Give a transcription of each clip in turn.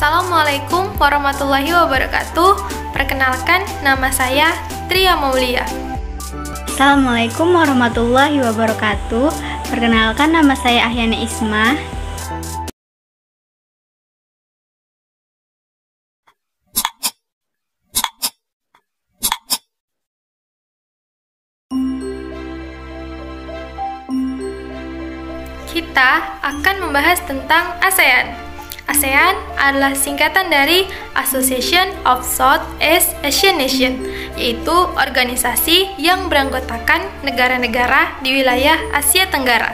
Assalamualaikum warahmatullahi wabarakatuh. Perkenalkan, nama saya Tria Maulia. Assalamualaikum warahmatullahi wabarakatuh. Perkenalkan, nama saya Ahyana Isma. Kita akan membahas tentang ASEAN. ASEAN adalah singkatan dari Association of Southeast Asian Nations, yaitu organisasi yang beranggotakan negara-negara di wilayah Asia Tenggara.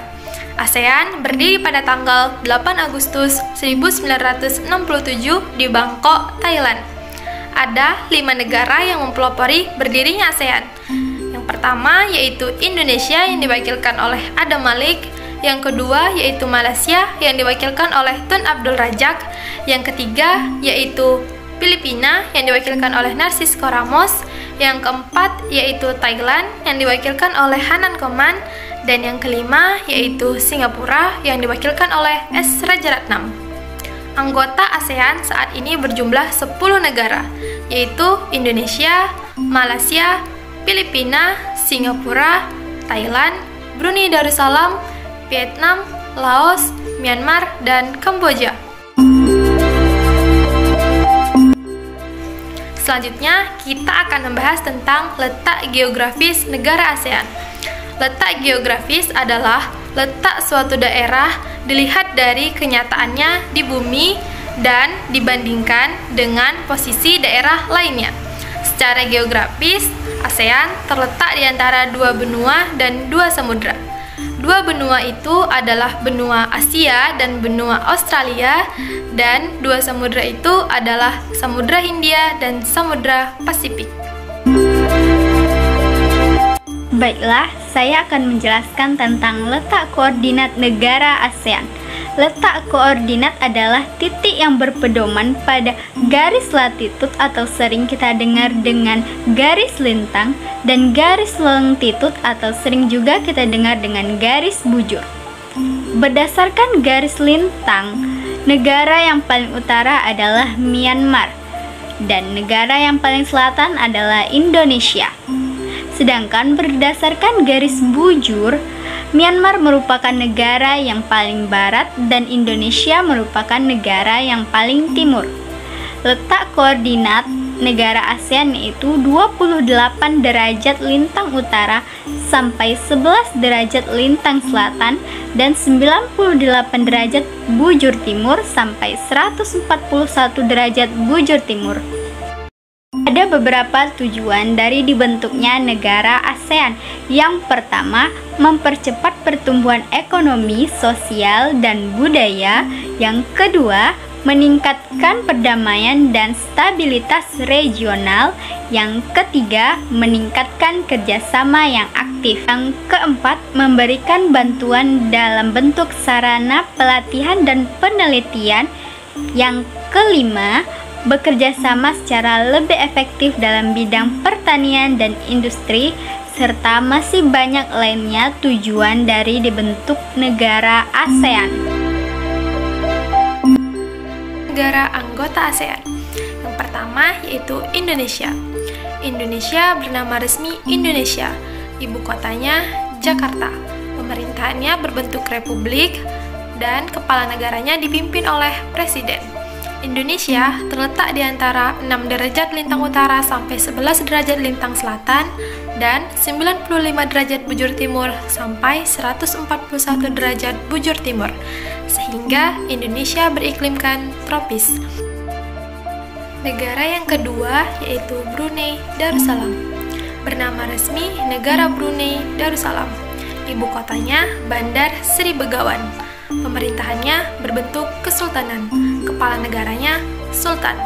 ASEAN berdiri pada tanggal 8 Agustus 1967 di Bangkok, Thailand. Ada 5 negara yang mempelopori berdirinya ASEAN. Yang pertama yaitu Indonesia yang diwakilkan oleh Adam Malik. Yang kedua yaitu Malaysia yang diwakilkan oleh Tun Abdul Razak. Yang ketiga yaitu Filipina yang diwakilkan oleh Narcisco Ramos. Yang keempat yaitu Thailand yang diwakilkan oleh Hanan Koman. Dan yang kelima yaitu Singapura yang diwakilkan oleh S. Rajaratnam. Anggota ASEAN saat ini berjumlah 10 negara, yaitu Indonesia, Malaysia, Filipina, Singapura, Thailand, Brunei Darussalam, Vietnam, Laos, Myanmar, dan Kamboja. Selanjutnya, kita akan membahas tentang letak geografis negara ASEAN. Letak geografis adalah letak suatu daerah dilihat dari kenyataannya di bumi dan dibandingkan dengan posisi daerah lainnya. Secara geografis, ASEAN terletak di antara 2 benua dan 2 samudra. 2 benua itu adalah benua Asia dan benua Australia, dan 2 samudra itu adalah Samudra Hindia dan Samudra Pasifik. Baiklah, saya akan menjelaskan tentang letak koordinat negara ASEAN. Letak koordinat adalah titik yang berpedoman pada garis latitud atau sering kita dengar dengan garis lintang, dan garis longititud atau sering juga kita dengar dengan garis bujur. Berdasarkan garis lintang, negara yang paling utara adalah Myanmar dan negara yang paling selatan adalah Indonesia. Sedangkan berdasarkan garis bujur, Myanmar merupakan negara yang paling barat dan Indonesia merupakan negara yang paling timur. Letak koordinat negara ASEAN yaitu 28 derajat lintang utara sampai 11 derajat lintang selatan dan 98 derajat bujur timur sampai 141 derajat bujur timur. Ada beberapa tujuan dari dibentuknya negara ASEAN. Yang pertama, mempercepat pertumbuhan ekonomi, sosial, dan budaya. Yang kedua, meningkatkan perdamaian dan stabilitas regional. Yang ketiga, meningkatkan kerjasama yang aktif. Yang keempat, memberikan bantuan dalam bentuk sarana pelatihan dan penelitian. Yang kelima, bekerja sama secara lebih efektif dalam bidang pertanian dan industri, serta masih banyak lainnya tujuan dari dibentuk negara ASEAN. Negara anggota ASEAN. Yang pertama yaitu Indonesia. Indonesia bernama resmi Indonesia. Ibu kotanya Jakarta. Pemerintahannya berbentuk republik dan kepala negaranya dipimpin oleh presiden. Indonesia terletak di antara 6 derajat lintang utara sampai 11 derajat lintang selatan dan 95 derajat bujur timur sampai 141 derajat bujur timur, sehingga Indonesia beriklimkan tropis. Negara yang kedua yaitu Brunei Darussalam. Bernama resmi Negara Brunei Darussalam. Ibu kotanya Bandar Sri Begawan. Pemerintahannya berbentuk kesultanan. Kepala negaranya Sultan.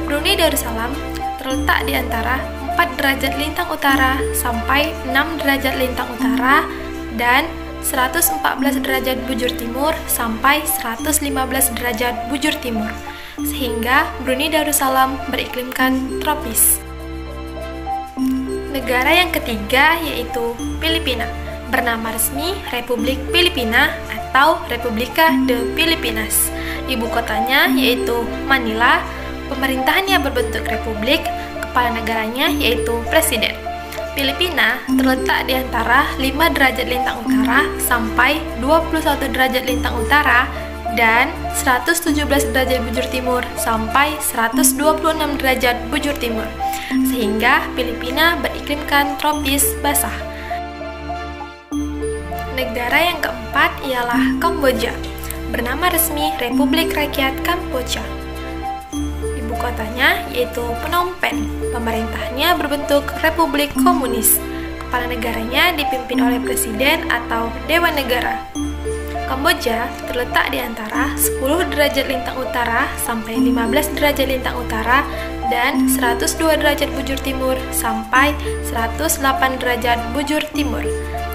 Brunei Darussalam terletak di antara 4 derajat lintang utara sampai 6 derajat lintang utara dan 114 derajat bujur timur sampai 115 derajat bujur timur, sehingga Brunei Darussalam beriklimkan tropis. Negara yang ketiga yaitu Filipina. Bernama resmi Republik Filipina atau Republika de Filipinas. Ibu kotanya yaitu Manila, pemerintahannya berbentuk republik, kepala negaranya yaitu presiden. Filipina terletak di antara 5 derajat lintang utara sampai 21 derajat lintang utara dan 117 derajat bujur timur sampai 126 derajat bujur timur, sehingga Filipina beriklimkan tropis basah. Negara yang keempat ialah Kamboja, bernama resmi Republik Rakyat Kamboja. Ibu kotanya yaitu Phnom Penh, pemerintahnya berbentuk Republik Komunis, kepala negaranya dipimpin oleh presiden atau Dewan Negara. Kamboja terletak di antara 10 derajat lintang utara sampai 15 derajat lintang utara dan 102 derajat bujur timur sampai 108 derajat bujur timur,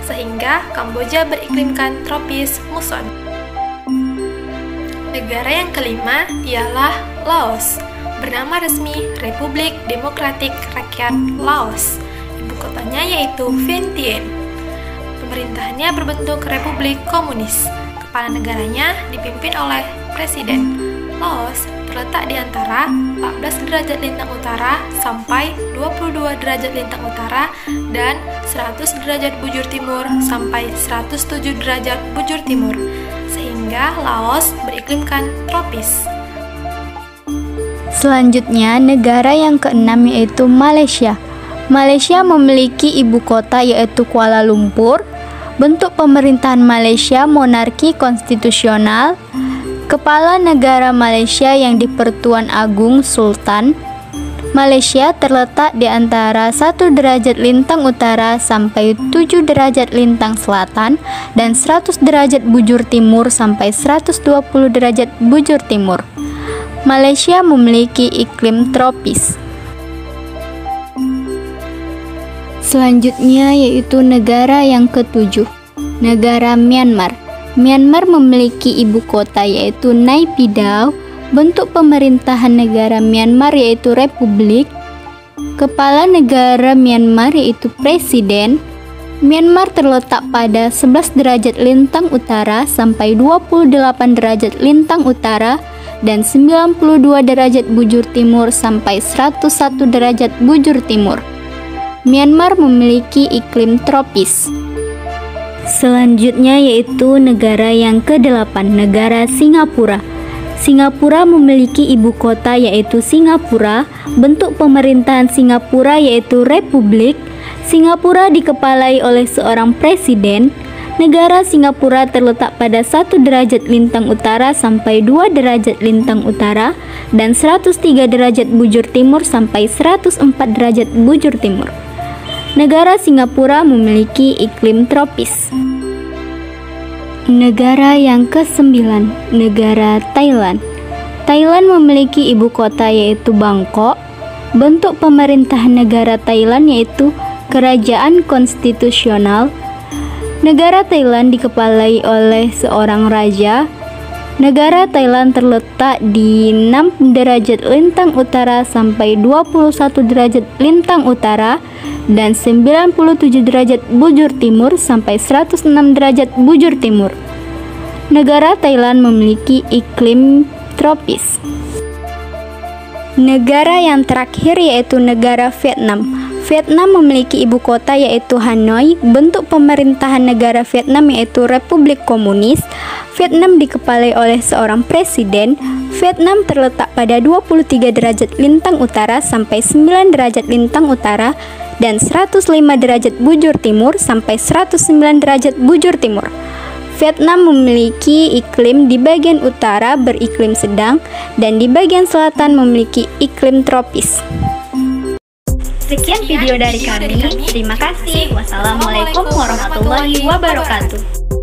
sehingga Kamboja beriklimkan tropis muson. Negara yang kelima ialah Laos, bernama resmi Republik Demokratik Rakyat Laos. Ibu kotanya yaitu Vientiane. Pemerintahannya berbentuk Republik Komunis. Kepala negaranya dipimpin oleh presiden. Laos terletak di antara 14 derajat lintang utara sampai 22 derajat lintang utara dan 100 derajat bujur timur sampai 107 derajat bujur timur, sehingga Laos beriklimkan tropis. Selanjutnya, negara yang keenam yaitu Malaysia. Malaysia memiliki ibu kota yaitu Kuala Lumpur. Bentuk pemerintahan Malaysia monarki konstitusional. Kepala negara Malaysia yang di-Pertuan Agung Sultan. Malaysia terletak di antara 1 derajat lintang utara sampai 7 derajat lintang selatan dan 100 derajat bujur timur sampai 120 derajat bujur timur. Malaysia memiliki iklim tropis. Selanjutnya yaitu negara yang ketujuh, negara Myanmar. Myanmar memiliki ibu kota yaitu Naypyidaw. Bentuk pemerintahan negara Myanmar yaitu republik. Kepala negara Myanmar yaitu presiden. Myanmar terletak pada 11 derajat lintang utara sampai 28 derajat lintang utara dan 92 derajat bujur timur sampai 101 derajat bujur timur. Myanmar memiliki iklim tropis. Selanjutnya yaitu negara yang ke-8, negara Singapura. Singapura memiliki ibu kota yaitu Singapura. Bentuk pemerintahan Singapura yaitu republik. Singapura dikepalai oleh seorang presiden. Negara Singapura terletak pada 1 derajat lintang utara sampai 2 derajat lintang utara dan 103 derajat bujur timur sampai 104 derajat bujur timur. Negara Singapura memiliki iklim tropis. Negara yang ke-9, negara Thailand. Thailand memiliki ibu kota yaitu Bangkok. Bentuk pemerintahan negara Thailand yaitu kerajaan konstitusional. Negara Thailand dikepalai oleh seorang raja. Negara Thailand terletak di 6 derajat lintang utara sampai 21 derajat lintang utara dan 97 derajat bujur timur sampai 106 derajat bujur timur. Negara Thailand memiliki iklim tropis. Negara yang terakhir yaitu negara Vietnam. Vietnam memiliki ibu kota yaitu Hanoi. Bentuk pemerintahan negara Vietnam yaitu Republik Komunis. Vietnam dikepalai oleh seorang presiden. Vietnam terletak pada 23 derajat lintang utara sampai 9 derajat lintang utara dan 105 derajat bujur timur sampai 109 derajat bujur timur. Vietnam memiliki iklim di bagian utara beriklim sedang dan di bagian selatan memiliki iklim tropis. Sekian video dari kami. Terima kasih. Wassalamualaikum warahmatullahi wabarakatuh.